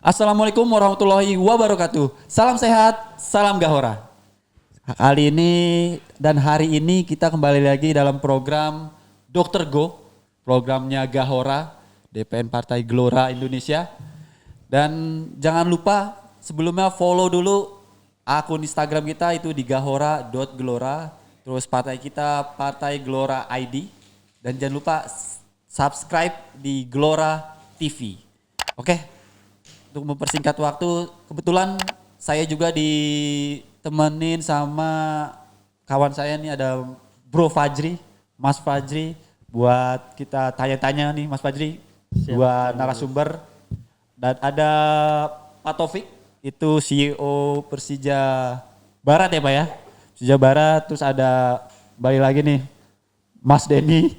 Assalamualaikum warahmatullahi wabarakatuh. Salam sehat, salam Gahora. Kali ini dan hari ini kita kembali lagi dalam program Dr. Go, programnya Gahora, DPN Partai Gelora Indonesia. Dan jangan lupa sebelumnya follow dulu akun Instagram kita itu di gahora.gelora. Terus partai kita Partai Gelora ID. Dan jangan lupa subscribe di Gelora TV. Oke, untuk mempersingkat waktu, kebetulan saya juga ditemenin sama kawan saya nih, ada Bro Fajri, Mas Fajri, buat kita tanya-tanya nih Mas Fajri, buat narasumber. Dan ada Pak Taufik, itu CEO Persija Barat ya Pak ya, Persija Barat. Terus ada kembali lagi nih Mas Denny,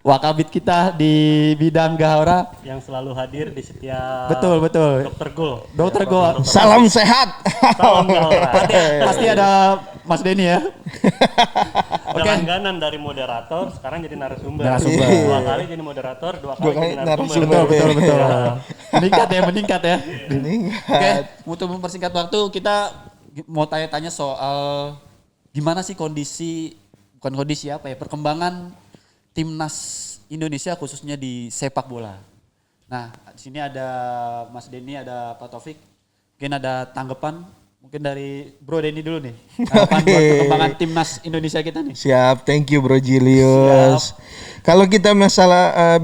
wakabit kita di bidang Gahora. Yang selalu hadir di setiap Betul. Dr. Go. Dr. Go. Salam sehat. Salam Gahora. Pasti ada Mas Denny ya. Oke. Langganan dari moderator, sekarang jadi narasumber. Narasumber. 2 kali jadi moderator, 2 kali jadi narasumber. Betul. Meningkat ya. Meningkat. Oke, untuk mempersingkat waktu kita mau tanya-tanya soal gimana sih perkembangan timnas Indonesia khususnya di sepak bola. Nah, di sini ada Mas Denny, ada Pak Taufik. Mungkin ada tanggapan, mungkin dari Bro Denny dulu nih. Tanggapan buat perkembangan timnas Indonesia kita nih. Siap, thank you Bro Julius. Kalau kita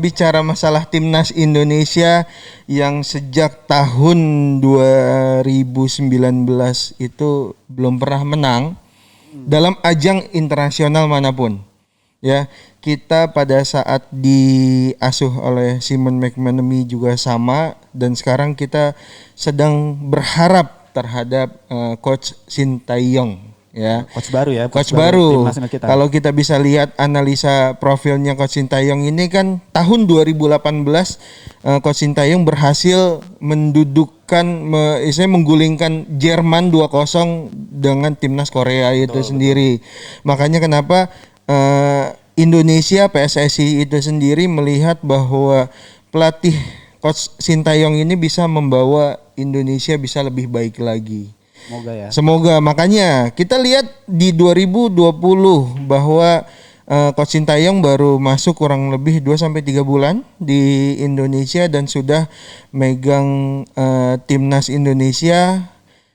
bicara masalah timnas Indonesia yang sejak tahun 2019 itu belum pernah menang dalam ajang internasional manapun. Ya, kita pada saat diasuh oleh Simon McManamy juga sama, dan sekarang kita sedang berharap terhadap Coach Sintayong, ya. Coach baru. Kalau kita bisa lihat analisa profilnya Coach Sintayong ini kan tahun 2018 Coach Sintayong berhasil menggulingkan Jerman 2-0 dengan timnas Korea itu sendiri. Makanya kenapa Indonesia, PSSI itu sendiri melihat bahwa pelatih Coach Sintayong ini bisa membawa Indonesia bisa lebih baik lagi. Semoga ya. Semoga. Makanya kita lihat di 2020 bahwa Coach Sintayong baru masuk kurang lebih 2-3 bulan di Indonesia dan sudah megang timnas Indonesia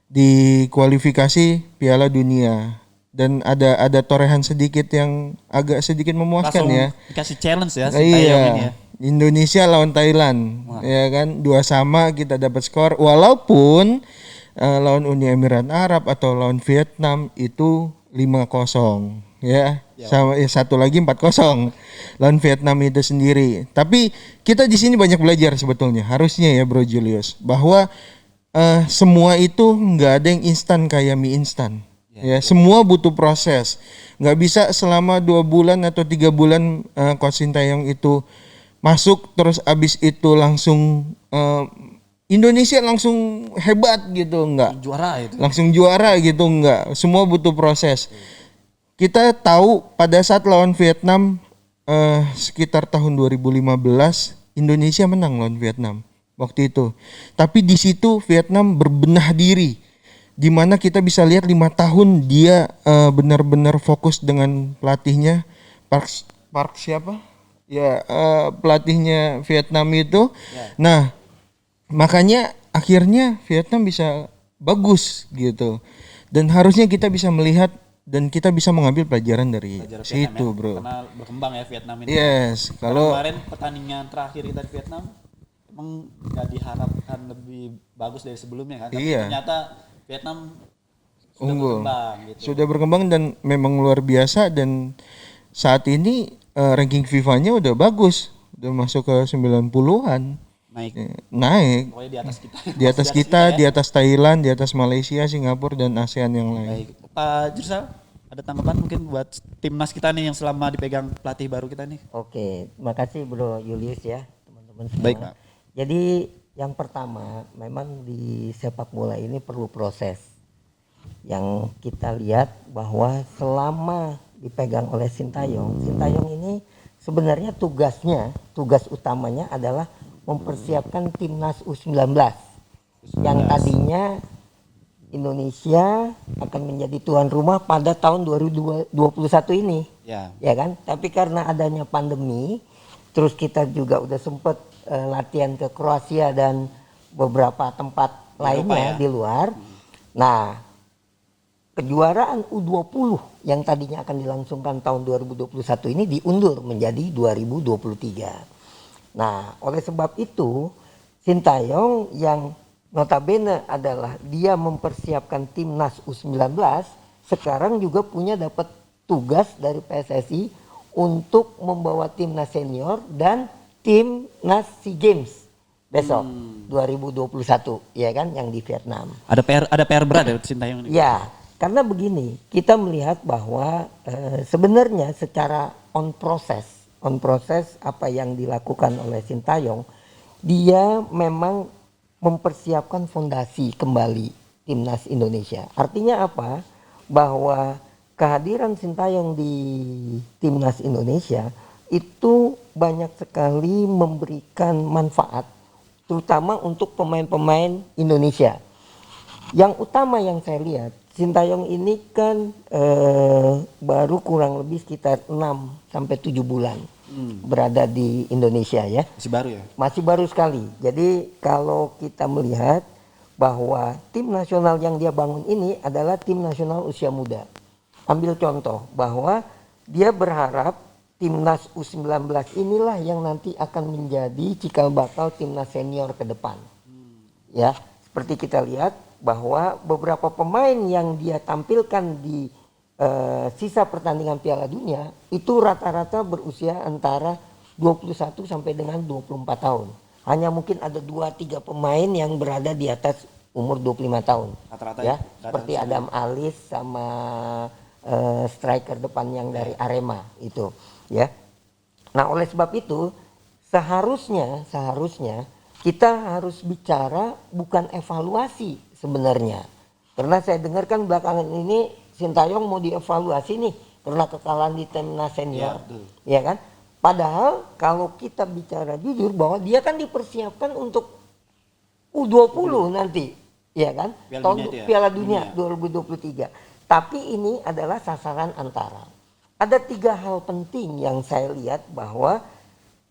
di kualifikasi Piala Dunia. Dan ada torehan sedikit yang agak sedikit memuaskan. Langsung ya. Dikasih challenge ya Sintayong ini ya. Indonesia lawan Thailand. Wah. Ya kan, 2-2 kita dapat skor, walaupun lawan Uni Emirat Arab atau lawan Vietnam itu 5-0 ya. Sama satu lagi 4-0 lawan Vietnam itu sendiri. Tapi kita di sini banyak belajar sebetulnya, harusnya ya Bro Julius, bahwa semua itu nggak ada yang instan kayak mie instan. Ya, semua butuh proses. Nggak bisa selama 2 bulan atau 3 bulan Coach Sintayong itu masuk terus abis itu langsung Indonesia langsung hebat gitu, enggak. Langsung juara gitu, enggak. Semua butuh proses. Kita tahu pada saat lawan Vietnam sekitar tahun 2015 Indonesia menang lawan Vietnam waktu itu. Tapi di situ Vietnam berbenah diri. Di mana kita bisa lihat 5 tahun dia benar-benar fokus dengan pelatihnya Park siapa? Ya, pelatihnya Vietnam itu. Ya. Nah, makanya akhirnya Vietnam bisa bagus gitu. Dan harusnya kita bisa melihat dan kita bisa mengambil pelajaran dari situ, ya, Bro. Karena berkembang ya Vietnam ini. Yes, kalau kemarin pertandingan terakhir kita di Vietnam emang nggak diharapkan lebih bagus dari sebelumnya kan. Tapi ternyata Vietnam sudah berkembang gitu. Sudah berkembang dan memang luar biasa, dan saat ini ranking FIFA-nya udah bagus. Udah masuk ke 90-an. Naik. Pokoknya di atas kita. Di atas kita, di atas Thailand, di atas Malaysia, Singapura dan ASEAN yang lain. Baik. Pak Jursal, ada tanggapan mungkin buat timnas kita nih yang selama dipegang pelatih baru kita nih? Oke, terima kasih Bro Julius ya, teman-teman semua. Baik, Pak. Jadi yang pertama, memang di sepak bola ini perlu proses. Yang kita lihat bahwa selama dipegang oleh Sintayong ini sebenarnya tugas utamanya adalah mempersiapkan timnas U19. yang tadinya Indonesia akan menjadi tuan rumah pada tahun 2021 ini. Ya. Ya kan? Tapi karena adanya pandemi, terus kita juga udah sempet latihan ke Kroasia dan beberapa tempat lainnya ya? di luar. Nah, kejuaraan U20 yang tadinya akan dilangsungkan tahun 2021 ini diundur menjadi 2023. Nah, oleh sebab itu Sintayong yang notabene adalah dia mempersiapkan timnas U19 sekarang juga punya dapat tugas dari PSSI untuk membawa timnas senior dan timnas SEA Games besok 2021 ya kan yang di Vietnam. Ada PR berat ya Sintayong ini. Ya, karena begini, kita melihat bahwa sebenarnya secara on proses apa yang dilakukan oleh Sintayong, dia memang mempersiapkan fondasi kembali timnas Indonesia. Artinya apa? Bahwa kehadiran Sintayong di timnas Indonesia itu banyak sekali memberikan manfaat, terutama untuk pemain-pemain Indonesia. Yang utama yang saya lihat, Sintayong ini kan baru kurang lebih sekitar 6 sampai 7 bulan berada di Indonesia ya. Masih baru ya? Masih baru sekali. Jadi kalau kita melihat bahwa tim nasional yang dia bangun ini adalah tim nasional usia muda. Ambil contoh bahwa dia berharap timnas U19 inilah yang nanti akan menjadi cikal bakal timnas senior ke depan. Ya, seperti kita lihat bahwa beberapa pemain yang dia tampilkan di sisa pertandingan Piala Dunia itu rata-rata berusia antara 21 sampai dengan 24 tahun. Hanya mungkin ada 2-3 pemain yang berada di atas umur 25 tahun. Rata-rata Ya, seperti Adam Alis sama striker depan yang dari Arema itu, ya. Nah, oleh sebab itu seharusnya kita harus bicara bukan evaluasi sebenarnya. Karena saya dengarkan belakangan ini Sintayong mau dievaluasi nih karena kekalahan di timnas senior. Ya kan? Padahal kalau kita bicara jujur bahwa dia kan dipersiapkan untuk U20 nanti, ya kan? Piala Dunia 2023. Tapi ini adalah sasaran antara. Ada 3 hal penting yang saya lihat bahwa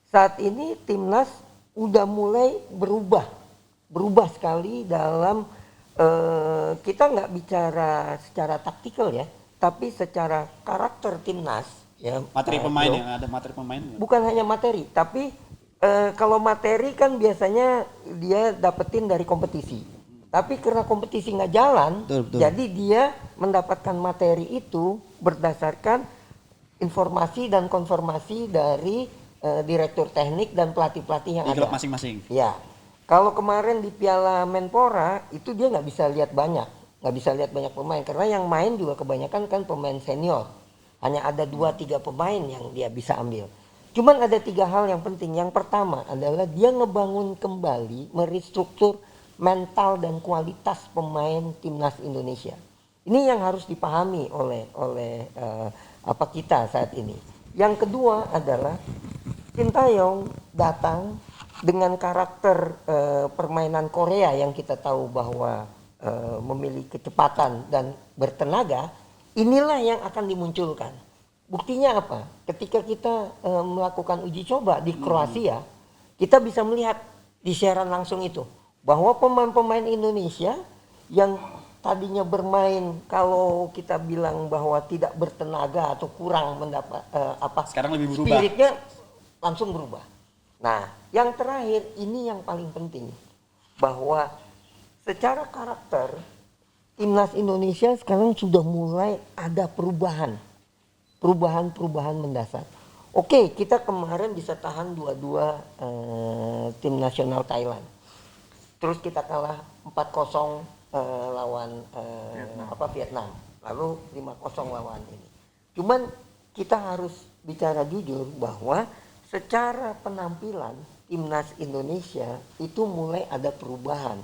saat ini timnas udah mulai berubah sekali dalam kita nggak bicara secara taktikal ya, tapi secara karakter timnas ya. Materi pemain yang ada materi pemain. Bukan hanya materi, tapi kalau materi kan biasanya dia dapetin dari kompetisi. Tapi karena kompetisi nggak jalan, betul. jadi dia mendapatkan materi itu berdasarkan informasi dan konfirmasi dari direktur teknik dan pelatih-pelatih yang di ada. klub masing-masing. Ya, kalau kemarin di Piala Menpora itu dia nggak bisa lihat banyak pemain karena yang main juga kebanyakan kan pemain senior. Hanya ada 2-3 pemain yang dia bisa ambil. Cuman ada 3 hal yang penting. Yang pertama adalah dia ngebangun kembali, merestruktur mental dan kualitas pemain timnas Indonesia. Ini yang harus dipahami oleh kita saat ini. Yang kedua adalah Sintayong datang dengan karakter permainan Korea yang kita tahu bahwa memiliki kecepatan dan bertenaga, inilah yang akan dimunculkan. Buktinya apa? Ketika kita melakukan uji coba di Kroasia, kita bisa melihat di siaran langsung itu bahwa pemain-pemain Indonesia yang tadinya bermain kalau kita bilang bahwa tidak bertenaga atau kurang mendapat sekarang lebih berubah. Spiritnya langsung berubah. Nah, yang terakhir ini yang paling penting bahwa secara karakter timnas Indonesia sekarang sudah mulai ada perubahan mendasar. Oke, kita kemarin bisa tahan 2-2 tim nasional Thailand. Terus kita kalah 4-0 lawan Vietnam. Lalu 5-0 lawan ini. Cuman kita harus bicara jujur bahwa secara penampilan timnas Indonesia itu mulai ada perubahan.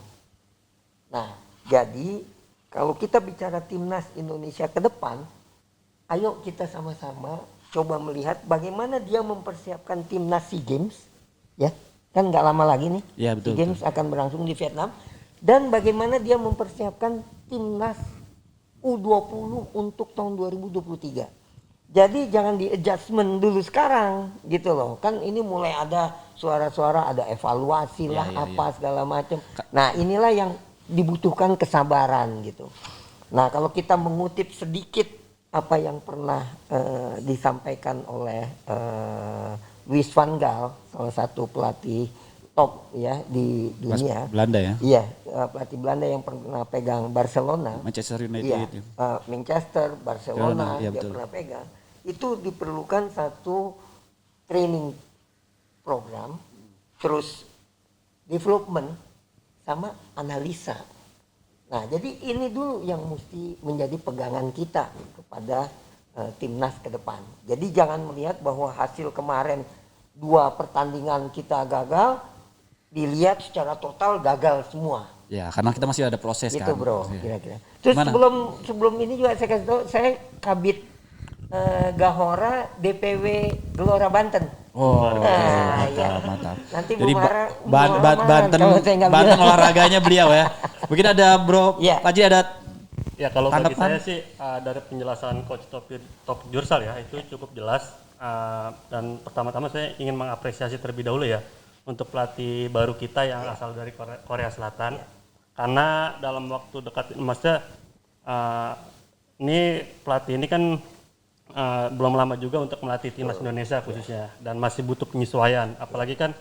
Nah, jadi kalau kita bicara timnas Indonesia ke depan, ayo kita sama-sama coba melihat bagaimana dia mempersiapkan timnas SEA Games, ya kan nggak lama lagi nih. Ya, betul, SEA Games akan berlangsung di Vietnam. dan bagaimana dia mempersiapkan timnas U20 untuk tahun 2023. Jadi jangan di adjustment dulu sekarang gitu loh. Kan ini mulai ada suara-suara, ada evaluasi lah segala macam. Nah, inilah yang dibutuhkan kesabaran gitu. Nah, kalau kita mengutip sedikit apa yang pernah disampaikan oleh Louis van Gaal, salah satu pelatih top ya di dunia. Belanda ya? Iya, pelatih Belanda yang pernah pegang Barcelona. Manchester United. Iya, Manchester, Barcelona iya, dia betul. pernah pegang. Itu diperlukan satu training program, terus development sama analisa. Nah, jadi ini dulu yang mesti menjadi pegangan kita kepada timnas ke depan. Jadi jangan melihat bahwa hasil kemarin 2 pertandingan kita gagal, dilihat secara total gagal semua. Ya, karena kita masih ada proses Itu kan. bro, Iya. kira-kira. Terus Gimana? sebelum ini juga saya kasih tahu, saya kabit Gahora DPW Gelora Banten. Oh, Nah, mantap, iya. mantap. Nanti Jadi Banten, kalau saya nggak Banten bilang. olahraganya beliau ya. Mungkin ada Bro, Iya. Pak Haji ada Ya kalau bagi Tanggapan? saya sih dari penjelasan Coach Topik Jursal ya itu cukup jelas. Dan pertama-tama saya ingin mengapresiasi terlebih dahulu ya untuk pelatih baru kita yang asal dari Korea Selatan. Karena dalam waktu dekat, maksudnya ini pelatih ini kan belum lama juga untuk melatih timnas Indonesia khususnya dan masih butuh penyesuaian. Apalagi kan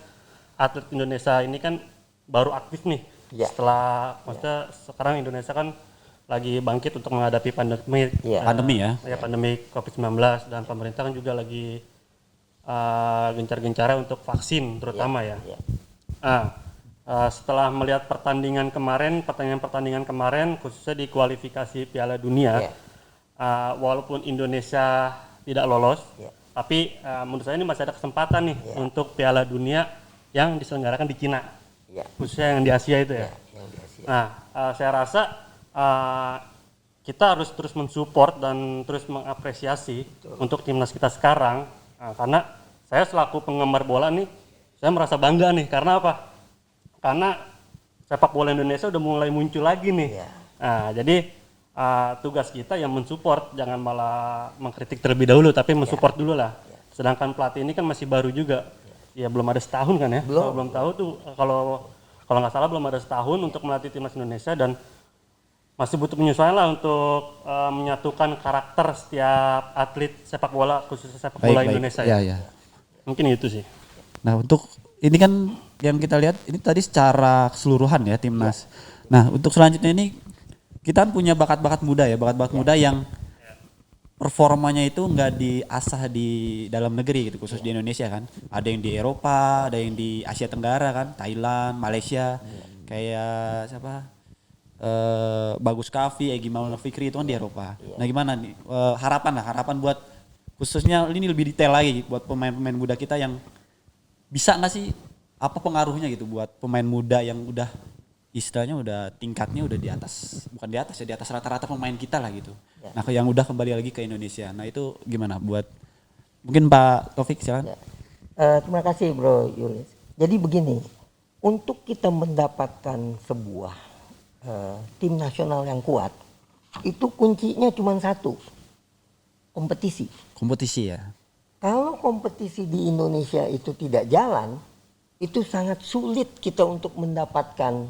atlet Indonesia ini kan baru aktif nih. Ya. Setelah maksudnya sekarang Indonesia kan lagi bangkit untuk menghadapi pandemi. Ya. Pandemi ya? Ya pandemi COVID-19 dan pemerintah kan juga lagi gencar-gencarnya untuk vaksin terutama ya. Ya. Setelah melihat pertandingan kemarin khususnya di kualifikasi Piala Dunia, Ya. walaupun Indonesia tidak lolos, Ya. tapi menurut saya ini masih ada kesempatan nih untuk Piala Dunia yang diselenggarakan di Cina, Ya. khususnya yang di Asia itu ya. Yang di Asia. Nah, saya rasa kita harus terus mensupport dan terus mengapresiasi untuk timnas kita sekarang, karena saya selaku penggemar bola nih, saya merasa bangga nih, karena apa? Karena sepak bola Indonesia udah mulai muncul lagi nih. Iya. Nah, jadi tugas kita yang mensupport, jangan malah mengkritik terlebih dahulu, tapi mensupport dulu lah. Sedangkan pelatih ini kan masih baru juga, ya belum ada setahun kan ya. Belum. Kalau belum tahu tuh, kalau nggak salah belum ada setahun untuk melatih timnas Indonesia dan masih butuh penyesuaian lah untuk menyatukan karakter setiap atlet sepak bola, khususnya sepak bola Indonesia Ya, ya. ya. Mungkin itu sih. Nah, untuk ini kan yang kita lihat ini tadi secara keseluruhan ya timnas. Nah, untuk selanjutnya ini kita kan punya bakat-bakat muda ya, bakat-bakat muda yang performanya itu nggak diasah di dalam negeri gitu, khusus di Indonesia kan. Ada yang di Eropa, ada yang di Asia Tenggara kan, Thailand, Malaysia, kayak siapa? Bagus Kavi, Egy Maulana Fikri itu kan di Eropa. Nah, gimana nih harapan buat khususnya ini lebih detail lagi buat pemain-pemain muda kita yang bisa nggak sih apa pengaruhnya gitu buat pemain muda yang udah istilahnya udah tingkatnya udah di atas, bukan di atas ya, di atas rata-rata pemain kita lah gitu. Ya. Nah, yang udah kembali lagi ke Indonesia. Nah, itu gimana buat mungkin Pak Taufik silakan. Ya. Terima kasih Bro Yulis. Jadi begini, untuk kita mendapatkan sebuah tim nasional yang kuat, itu kuncinya cuma satu, kompetisi. Kompetisi ya. Kalau kompetisi di Indonesia itu tidak jalan, itu sangat sulit kita untuk mendapatkan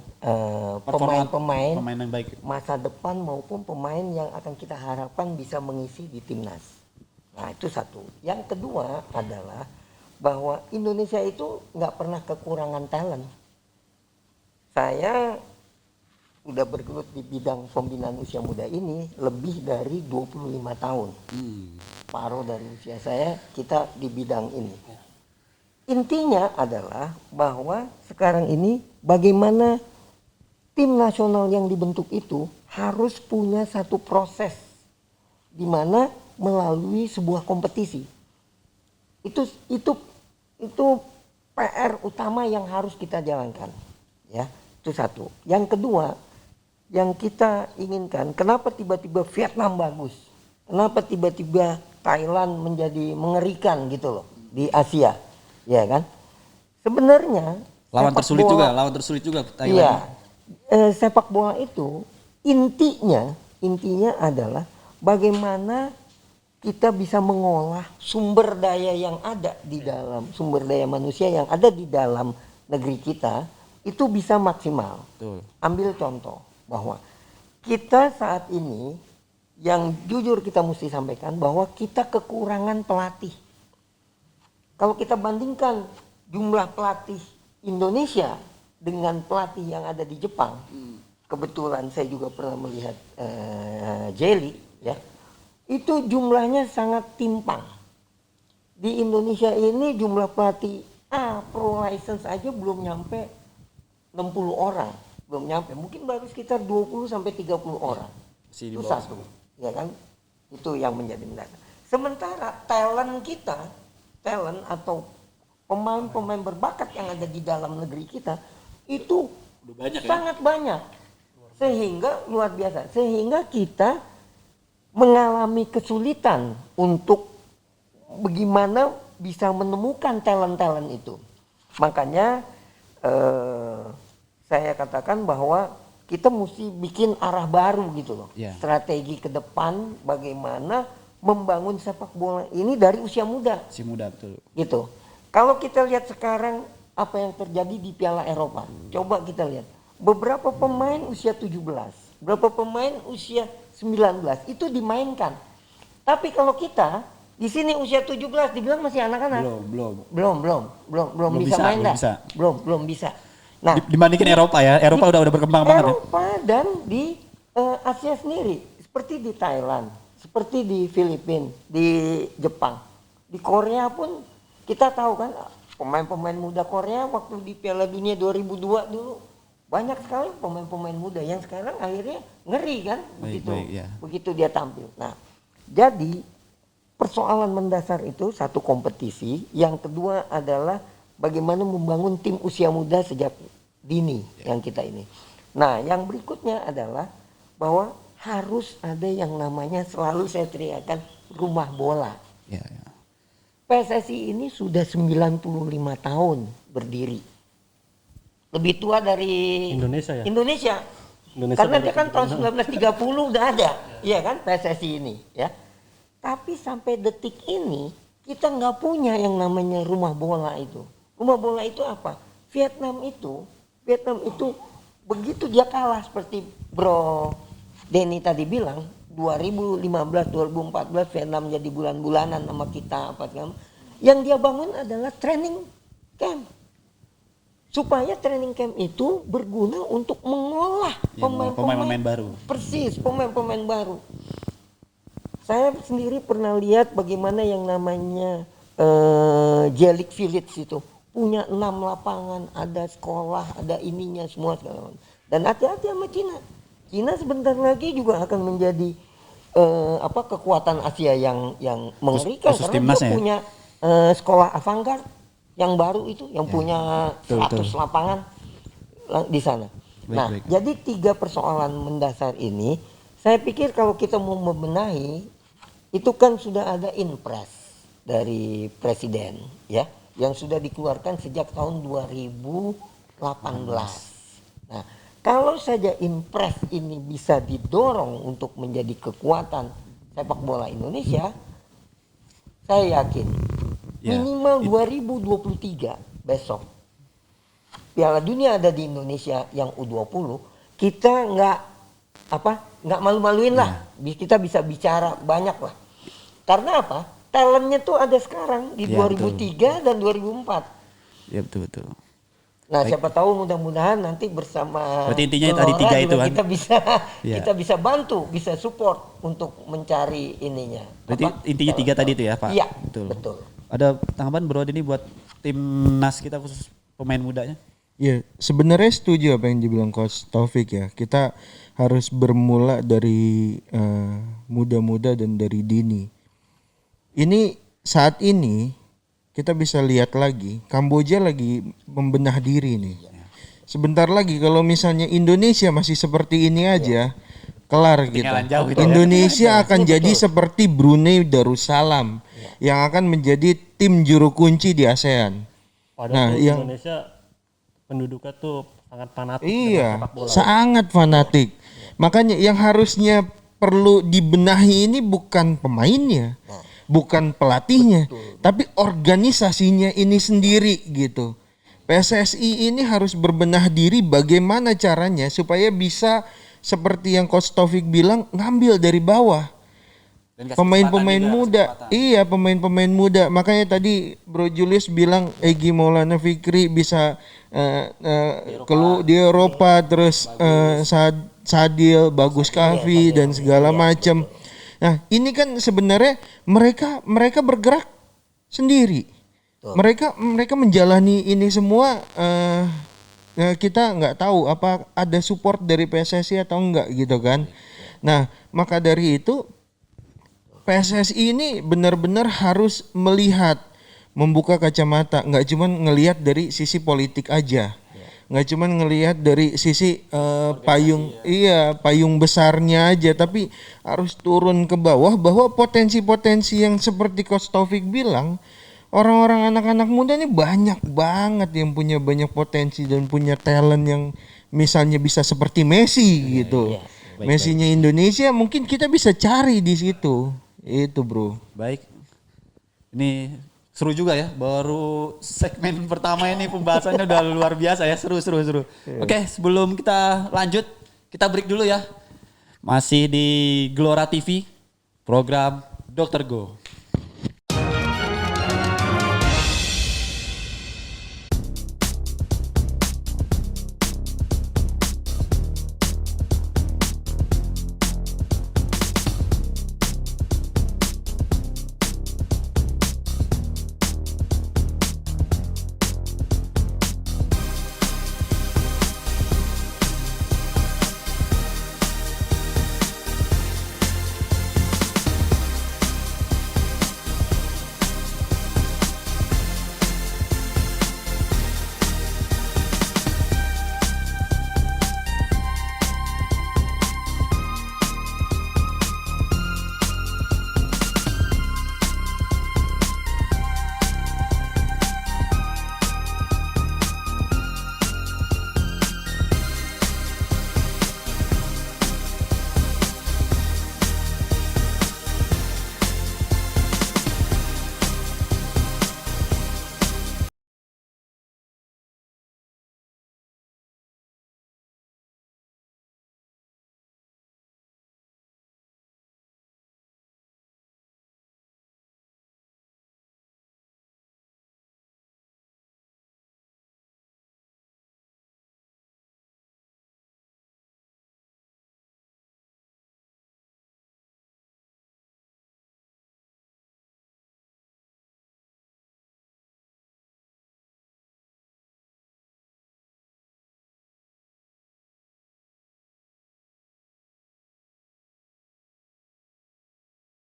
pemain-pemain Pemain yang baik. masa depan maupun pemain yang akan kita harapkan bisa mengisi di timnas. Nah, itu satu. Yang kedua adalah bahwa Indonesia itu nggak pernah kekurangan talent. Saya udah bergelut di bidang pembinaan usia muda ini lebih dari 25 tahun. Paruh dari usia saya kita di bidang ini. Intinya adalah bahwa sekarang ini bagaimana tim nasional yang dibentuk itu harus punya satu proses di mana melalui sebuah kompetisi. Itu PR utama yang harus kita jalankan. Ya, itu satu. Yang kedua, yang kita inginkan, kenapa tiba-tiba Vietnam bagus? Kenapa tiba-tiba Thailand menjadi mengerikan gitu loh di Asia? Ya kan? Sebenarnya Lawan sepak tersulit bola- juga, lawan tersulit juga Thailand. Iya. sepak bola itu intinya adalah bagaimana kita bisa mengolah sumber daya yang ada di dalam sumber daya manusia yang ada di dalam negeri kita itu bisa maksimal. Betul. Ambil contoh bahwa kita saat ini yang jujur kita mesti sampaikan bahwa kita kekurangan pelatih. Kalau kita bandingkan jumlah pelatih Indonesia dengan pelatih yang ada di Jepang, kebetulan saya juga pernah melihat Jelly, ya, itu jumlahnya sangat timpang. Di Indonesia ini jumlah pelatih pro license aja belum nyampe 60 orang, belum nyampe, mungkin baru sekitar 20 sampai 30 orang. Itu satu, ya kan? Itu yang menjadi mendasar. Sementara talent atau pemain-pemain berbakat yang ada di dalam negeri kita itu sangat banyak, sehingga luar biasa, sehingga kita mengalami kesulitan untuk bagaimana bisa menemukan talent itu. Makanya saya katakan bahwa kita mesti bikin arah baru gitu loh, strategi ke depan bagaimana membangun sepak bola ini dari usia muda. Si muda, betul. Gitu. Kalau kita lihat sekarang apa yang terjadi di Piala Eropa, coba kita lihat. Beberapa pemain usia 17, beberapa pemain usia 19 itu dimainkan. Tapi kalau kita di sini usia 17 dibilang masih anak-anak. Belum bisa main dah. Belum bisa. Nah, dibandingin Eropa ya. Eropa udah berkembang banget ya. Eropa dan di Asia sendiri, seperti di Thailand, seperti di Filipina, di Jepang, di Korea pun kita tahu kan pemain-pemain muda Korea waktu di Piala Dunia 2002 dulu banyak sekali pemain-pemain muda yang sekarang akhirnya ngeri kan begitu dia tampil. Nah, jadi persoalan mendasar itu satu kompetisi, yang kedua adalah bagaimana membangun tim usia muda sejak dini yang kita ini. Nah, yang berikutnya adalah bahwa harus ada yang namanya, selalu saya teriakan, rumah bola. PSSI ini sudah 95 tahun berdiri. Lebih tua dari Indonesia ya? Indonesia karena dia kan tahun 1930 udah ada, iya kan, PSSI ini ya. Tapi sampai detik ini kita nggak punya yang namanya rumah bola itu. Rumah bola itu apa? Vietnam itu begitu dia kalah seperti Bro Denny tadi bilang, 2015, 2014 Vietnam jadi bulan-bulanan sama kita apa segala. Yang dia bangun adalah training camp. Supaya training camp itu berguna untuk mengolah pemain-pemain baru. Persis, pemain-pemain baru. Saya sendiri pernah lihat bagaimana yang namanya Jelik Village itu punya 6 lapangan, ada sekolah, ada ininya semua segala macam. Dan hati-hati sama Cina. Cina sebentar lagi juga akan menjadi kekuatan Asia yang mengerikan, karena dia punya sekolah avant-garde yang baru itu, yang punya 100 lapangan di sana. Jadi 3 persoalan mendasar ini, saya pikir kalau kita mau membenahi, itu kan sudah ada impres dari presiden ya, yang sudah dikeluarkan sejak tahun 2018. Nah, kalau saja impres ini bisa didorong untuk menjadi kekuatan sepak bola Indonesia, saya yakin minimal 2023 besok Piala Dunia ada di Indonesia yang U20, kita nggak malu-maluin lah, kita bisa bicara banyak lah. Karena apa? Talentnya tuh ada sekarang di 2003 dan 2004. Ya betul. Nah, siapa tahu mudah-mudahan nanti bersama. Berarti intinya tadi 3 itu kan. Kita bisa bantu, bisa support untuk mencari ininya. Berarti intinya 3 tadi itu ya, Pak. Iya, betul. Ada tanggapan Bro ini buat timnas kita khusus pemain mudanya? Ya, sebenarnya setuju apa yang dibilang Coach Taufik ya. Kita harus bermula dari muda-muda dan dari dini. Ini saat ini kita bisa lihat lagi, Kamboja lagi membenah diri nih. Sebentar lagi kalau misalnya Indonesia masih seperti ini aja, kelar kita. Indonesia akan jadi seperti Brunei Darussalam yang akan menjadi tim juru kunci di ASEAN. Padahal Indonesia penduduknya tuh sangat fanatik dengan Iya, sepak bola. sangat fanatik. Makanya yang harusnya perlu dibenahi ini bukan pemainnya, bukan pelatihnya, tapi organisasinya ini sendiri gitu. PSSI ini harus berbenah diri bagaimana caranya supaya bisa seperti yang Coach Taufik bilang ngambil dari bawah. Dan kasih Pemain-pemain kesempatan juga, muda, kesempatan. iya pemain-pemain muda. Makanya tadi Bro Julius bilang Egy Maulana Fikri bisa di Eropa, terus Sadil, Bagus Kahvi dan segala macam. Nah ini kan sebenarnya mereka bergerak sendiri. Mereka menjalani ini semua. Kita nggak tahu apa ada support dari PSSI atau enggak gitu kan. Nah maka dari itu PSSI ini benar-benar harus melihat, membuka kacamata, nggak cuma ngelihat dari sisi politik aja, nggak cuma ngelihat dari sisi payung besarnya aja, tapi harus turun ke bawah bahwa potensi-potensi yang seperti Coach Taufik bilang, orang-orang anak-anak muda ini banyak banget yang punya banyak potensi dan punya talent yang misalnya bisa seperti Messi gitu. Messi-nya Indonesia mungkin kita bisa cari di situ. Itu bro. Baik. Ini seru juga ya. Baru segmen pertama ini pembahasannya udah luar biasa ya. Seru. Oke, sebelum kita lanjut, kita break dulu ya. Masih di Gelora TV, program Dr. Go.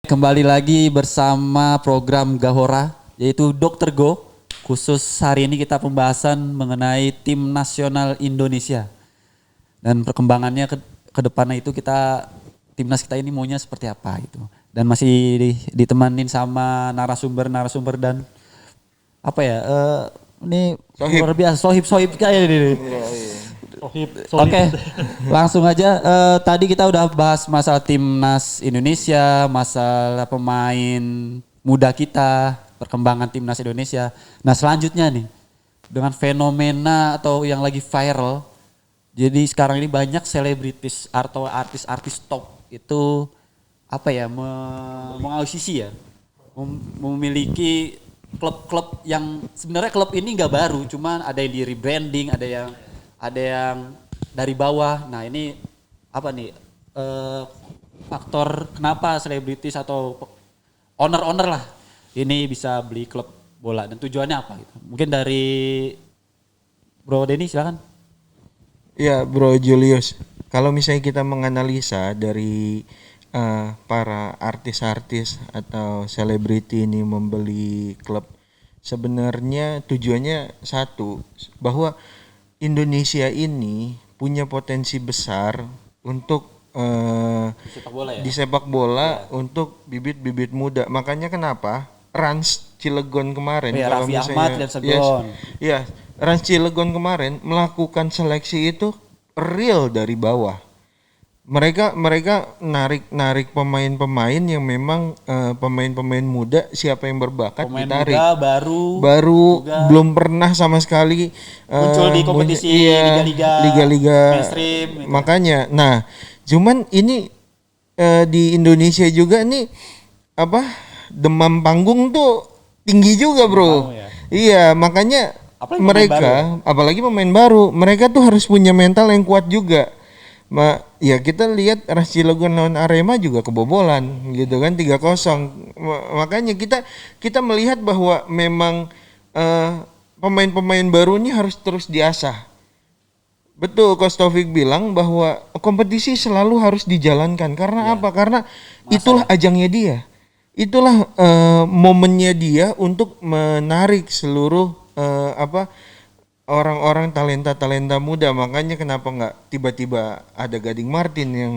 Kembali lagi bersama program Gahora, yaitu Dr. Go. Khusus hari ini kita pembahasan mengenai tim nasional Indonesia. Dan perkembangannya ke depannya itu timnas kita ini maunya seperti apa gitu. Dan masih ditemanin sama narasumber dan apa ya, ini luar biasa, sohib kayak ini. Oke, langsung aja. Tadi kita udah bahas masalah timnas Indonesia, masalah pemain muda kita, perkembangan timnas Indonesia. Nah selanjutnya nih, dengan fenomena atau yang lagi viral, jadi sekarang ini banyak selebritis atau artis-artis top itu apa ya, mengakuisisi ya, memiliki klub-klub yang sebenarnya klub ini nggak baru, cuman ada yang di rebranding, ada yang dari bawah. Nah ini apa nih faktor kenapa selebritis atau owner lah ini bisa beli klub bola dan tujuannya apa gitu? Mungkin dari Bro Denny silakan. Ya Bro Julius, kalau misalnya kita menganalisa dari para artis-artis atau selebriti ini membeli klub, sebenarnya tujuannya satu, bahwa Indonesia ini punya potensi besar untuk di sepak bola untuk bibit-bibit muda. Makanya kenapa Rans Cilegon kemarin, kalau kalau Raffi misalnya Ahmad dan Segon. ya Rans Cilegon kemarin melakukan seleksi itu real dari bawah. Mereka narik pemain-pemain yang memang pemain-pemain muda, siapa yang berbakat Pemain ditarik. muda Baru juga belum pernah sama sekali muncul di kompetisi liga-liga mainstream gitu. Makanya, nah, cuman ini di Indonesia juga nih apa demam panggung tuh tinggi juga, bro. Ya. Iya, makanya apalagi pemain baru, mereka tuh harus punya mental yang kuat juga. Ya kita lihat Ras Cilegon lawan Arema juga kebobolan gitu kan 3-0. Makanya kita melihat bahwa memang pemain-pemain baru ini harus terus diasah. Betul Coach Taufik bilang bahwa kompetisi selalu harus dijalankan karena apa? Karena itulah ajangnya dia. Itulah momennya dia untuk menarik seluruh orang-orang talenta muda. Makanya kenapa nggak tiba-tiba ada Gading Martin yang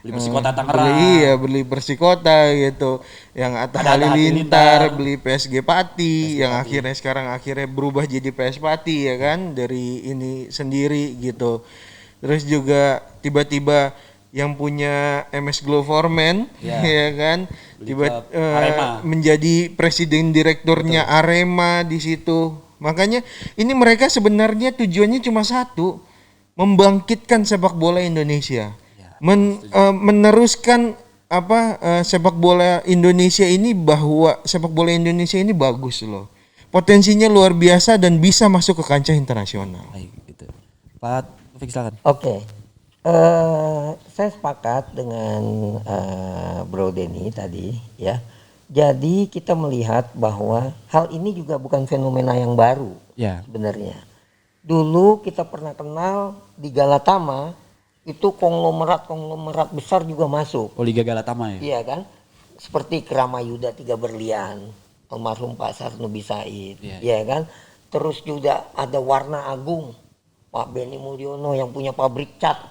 beli Persikota Tangerang, beli Persikota gitu, yang Atta Halilintar beli PSG Pati, yang sekarang akhirnya berubah jadi PS Pati ya kan, dari ini sendiri gitu. Terus juga tiba-tiba yang punya MS Glow Foreman ya kan, menjadi presiden direkturnya Arema di situ. Makanya ini mereka sebenarnya tujuannya cuma satu, membangkitkan sepak bola Indonesia, meneruskan sepak bola Indonesia ini, bahwa sepak bola Indonesia ini bagus loh, potensinya luar biasa dan bisa masuk ke kancah internasional. Baik, gitu. Pak Taufik silakan. Oke. Saya sepakat dengan Bro Denny tadi ya. Jadi kita melihat bahwa hal ini juga bukan fenomena yang baru sebenarnya. Dulu kita pernah kenal di Galatama itu konglomerat besar juga masuk. Oh, Liga Galatama ya? Iya kan? Seperti Kramayuda 3 Berlian, almarhum Pak Sarnubi Said, ya kan? Terus juga ada Warna Agung, Pak Benny Mulyono yang punya pabrik cat.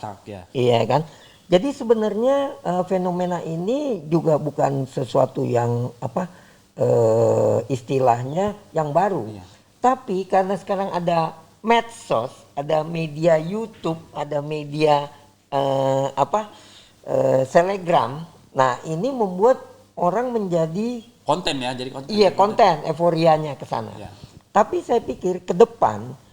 Iya kan? Jadi sebenarnya fenomena ini juga bukan sesuatu yang istilahnya yang baru. Tapi karena sekarang ada medsos, ada media YouTube, ada media Telegram. Nah, ini membuat orang menjadi konten ya, jadi konten. Iya, konten euforianya ke sana. Tapi saya pikir ke depan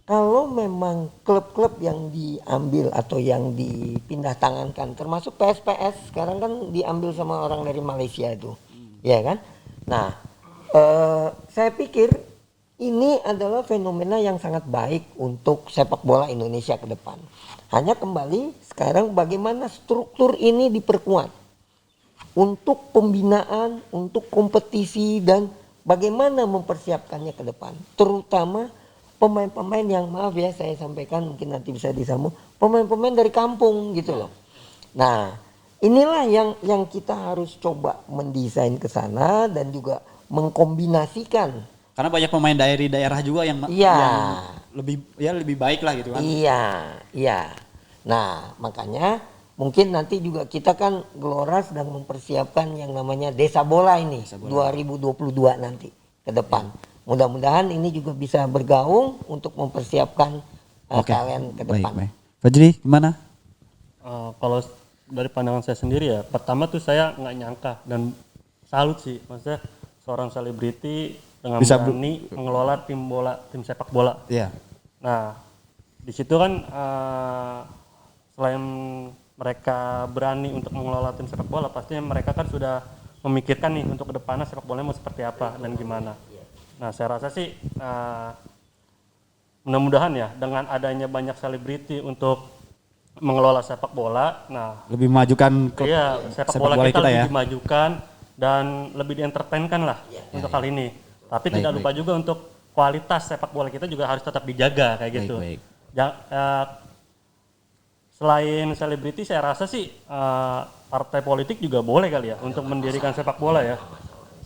kalau memang klub-klub yang diambil atau yang dipindah tangankan, termasuk PSPS sekarang kan diambil sama orang dari Malaysia itu, ya kan? Nah, saya pikir ini adalah fenomena yang sangat baik untuk sepak bola Indonesia ke depan. Hanya kembali sekarang bagaimana struktur ini diperkuat untuk pembinaan, untuk kompetisi dan bagaimana mempersiapkannya ke depan, terutama pemain-pemain yang maaf ya saya sampaikan mungkin nanti bisa disambung, pemain-pemain dari kampung gitu loh. Nah, inilah yang kita harus coba mendesain ke sana dan juga mengkombinasikan. Karena banyak pemain dari daerah juga yang lebih baik lah gitu kan. Iya. Nah, makanya mungkin nanti juga kita kan Gelora sedang mempersiapkan yang namanya Desa Bola ini 2022 nanti ke depan. Mudah-mudahan ini juga bisa bergaung untuk mempersiapkan kalian ke depan. Baik. Fajri gimana? Kalau dari pandangan saya sendiri ya, pertama tuh saya nggak nyangka dan salut sih, maksudnya seorang selebriti dengan bisa berani mengelola tim sepak bola. Iya. Nah, di situ kan selain mereka berani untuk mengelola tim sepak bola, pastinya mereka kan sudah memikirkan nih untuk kedepannya sepak bola mau seperti apa dan gimana. Nah, saya rasa sih mudah-mudahan ya dengan adanya banyak selebriti untuk mengelola sepak bola, nah lebih memajukan sepak bola kita lebih dimajukan dan lebih dientertainkan lah untuk kali ini. Tapi tidak lupa juga untuk kualitas sepak bola kita juga harus tetap dijaga kayak gitu. Selain selebriti, saya rasa sih partai politik juga boleh kali ya untuk mendirikan sepak bola ya.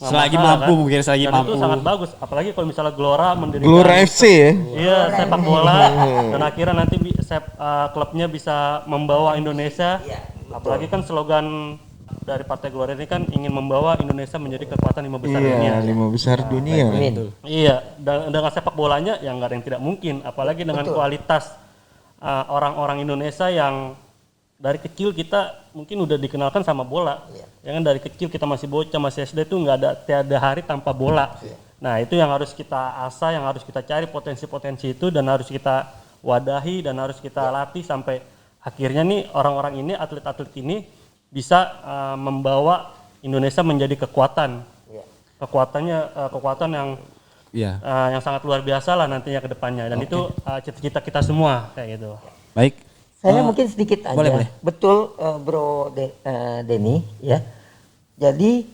Selagi mampu kan? Mungkin selagi mampu. Itu sangat bagus, apalagi kalau misalnya Gelora mendirikan Gelora FC ya. Iya, sepak bola dan akhirnya nanti klubnya bisa membawa Indonesia. Apalagi kan slogan dari Partai Gelora ini kan ingin membawa Indonesia menjadi kekuatan 5 besar dunia. Iya, 5 besar dunia. Amin. Iya, dengan sepak bolanya yang nggak ada yang tidak mungkin, apalagi dengan kualitas orang-orang Indonesia yang dari kecil kita mungkin udah dikenalkan sama bola. Ya kan dari kecil kita masih bocah, masih SD tuh tiada hari tanpa bola. Nah, itu yang harus kita asah, yang harus kita cari potensi-potensi itu dan harus kita wadahi dan harus kita latih sampai akhirnya nih orang-orang ini, atlet-atlet ini bisa membawa Indonesia menjadi kekuatan. Kekuatan yang Iya. yang sangat luar biasa lah nantinya ke depannya dan itu cita-cita kita semua kayak gitu. Baik. Saya mungkin sedikit aja. boleh. Betul Denny ya. Jadi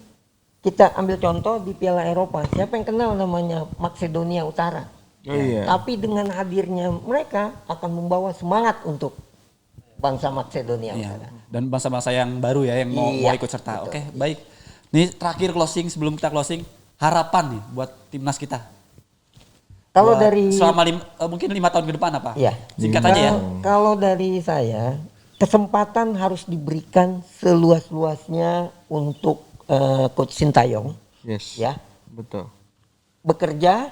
kita ambil contoh di Piala Eropa. Siapa yang kenal namanya Makedonia Utara? Oh iya. Tapi dengan hadirnya mereka akan membawa semangat untuk bangsa Makedonia Iya. Utara. Dan bangsa-bangsa yang baru ya yang mau Iya, ikut serta. betul. Oke, baik. Ini terakhir closing sebelum kita closing, harapan nih buat timnas kita. Kalau Buat dari selama mungkin 5 tahun ke depan apa? Iya. Singkat aja ya. Kalau dari saya, kesempatan harus diberikan seluas-luasnya untuk Coach Sintayong Yes. ya, Betul. bekerja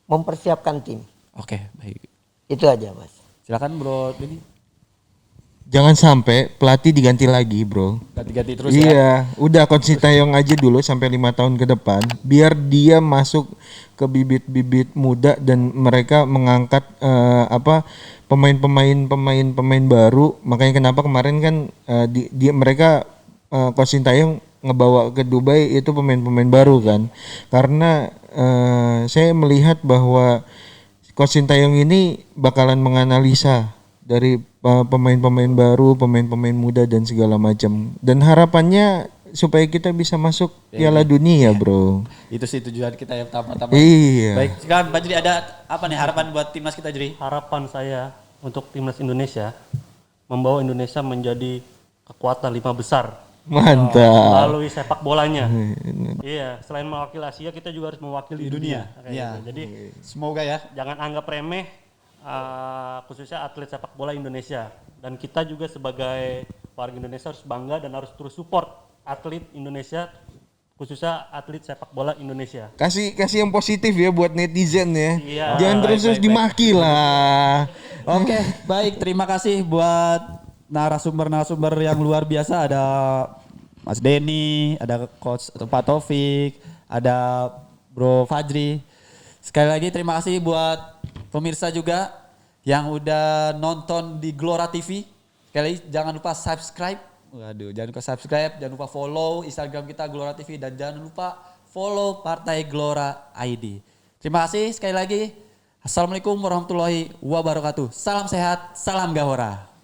mempersiapkan tim. Oke, baik. Itu aja, Mas. Silakan Bro ini Jangan sampai pelatih diganti lagi, Bro. ganti-ganti terus ya. Iya, udah Coach Sintayong aja dulu sampai 5 tahun ke depan, biar dia masuk ke bibit-bibit muda dan mereka mengangkat pemain-pemain baru. Makanya kenapa kemarin kan mereka Coach Sintayong ngebawa ke Dubai itu pemain-pemain baru kan, karena saya melihat bahwa Coach Sintayong ini bakalan menganalisa dari pemain-pemain baru, pemain-pemain muda dan segala macam. Dan harapannya supaya kita bisa masuk Piala Dunia, Bro. Itu sih tujuan kita ya pertama-tama. Iya. Baik, sekarang Pak Jri ada apa nih harapan buat timnas kita Jri? Harapan saya untuk timnas Indonesia membawa Indonesia menjadi kekuatan 5 besar Mantap. melalui sepak bolanya. Iya, selain mewakili Asia kita juga harus mewakili dunia. Kayak Iya. gitu. Jadi Semoga ya. jangan anggap remeh khususnya atlet sepak bola Indonesia, dan kita juga sebagai warga Indonesia harus bangga dan harus terus support atlet Indonesia, khususnya atlet sepak bola Indonesia. Kasih yang positif ya buat netizen ya. Iya. Jangan terus dimaki lah. Oke, baik. Terima kasih buat narasumber-narasumber yang luar biasa. Ada Mas Denny, ada Coach Pak Taufik, ada Bro Fajri. Sekali lagi terima kasih buat pemirsa juga yang udah nonton di Gelora TV. Sekali lagi jangan lupa subscribe. Waduh, jangan lupa subscribe, jangan lupa follow Instagram kita Gelora TV dan jangan lupa follow Partai Gelora ID. Terima kasih sekali lagi. Assalamualaikum warahmatullahi wabarakatuh. Salam sehat, salam Gahora.